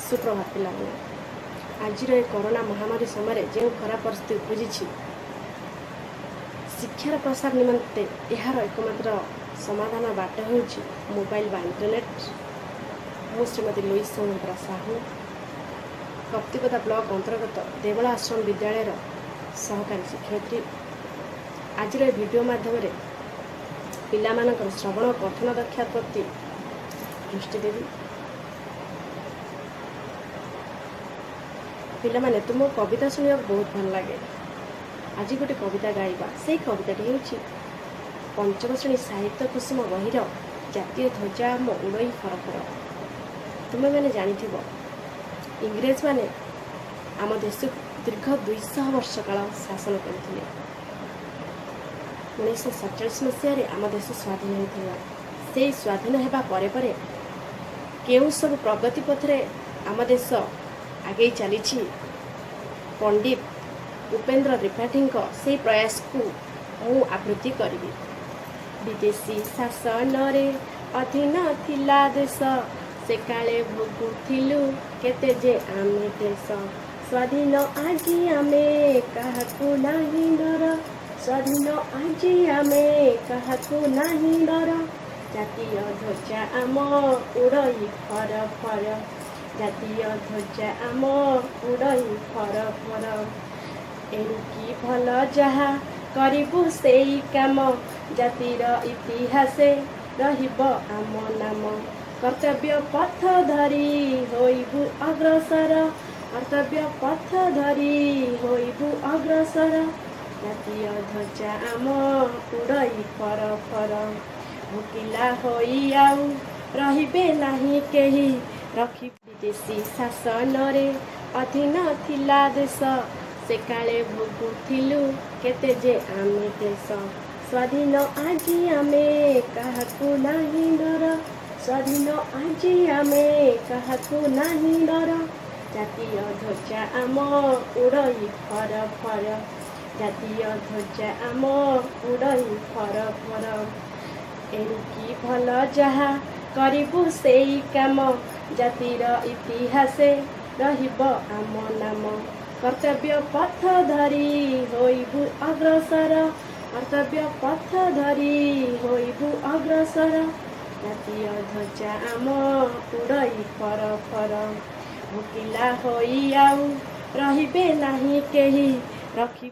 सुप्रभात पिलाने आज कोरोना महामारी समय जो खराब परिस्थिति उपजी शिक्षार प्रसार निमंते यार एकमात्र समाधान बाट हूँ मोबाइल बा इंटरनेट। मु श्रीमती लुईस सोनंतरा साहू कप्तिपदा ब्लॉक अंतर्गत देवला आश्रम विद्यालय सहकारी शिक्षयित्री आज वीडियो माध्यम पिला श्रवण पठन दक्षा प्रति दृष्टि देवी। पिला माने तुम कविता शुणा बहुत भल लगे। आज गोटे कविता गाइबा से कविताटी हूँ पंचम श्रेणी साहित्य कुसुम बहिर जातीय ध्वजा आम उड़ई फरफर। तुम्हें मैंने जानी इंग्रेज माने आम देश दीर्घ 200 वर्ष काल शासन करते। 1947 मसीह आम देश स्वाधीन होता। से स्वाधीन होगा परे परे केउ सब प्रगति पथरे आम देश आगे चली। पंडित उपेंद्र त्रिपाठी से प्रयास को मु आवृत्ति करी। विदेशी शासन रे अधीन थिला देश से काले भोगुथिलु केते जे आमे देश। स्वाधीन आज आमे काहाकू नाही डर। स्वाधीन आज आमे काहाकू नाही डर। जातीय ध्वजा आम उड़ई फर फर। जातीय ध्वजा आम उड़ई फर फर। एणुकी भल जहा करिबु सेई काम। जातिर इतिहास रहिब आम नाम। कर्तव्य पथ धरी होइबु अग्रसर। कर्तव्य पथ धरी होइबु अग्रसर। जातीय ध्वजा आम उड़ई फर फर। भोकिला होई आउ रहिबे नाही केही। रखि विदेशी शासन रे अधीन थिला देश से काले भोगुथिलु केते जे आमे देश। स्वाधीन आज आमे काहाकू नाही डर। स्वाधीन आज आमे काहाकू नाही डर। जातीय ध्वजा आम उड़ई फर फर। जातीय ध्वजा आम उड़ई फर फर। एणुकी भल जहा करिबु सेई काम। जातिर इतिहास रहिब आम नाम। कर्तव्य पथ धरी होइबु अग्रसर। कर्तव्य पथ धरी होइबु अग्रसर। जातीय ध्वजा आम उड़ई फर फर। भोकिला होई आउ रहिबे नाही केही। रखि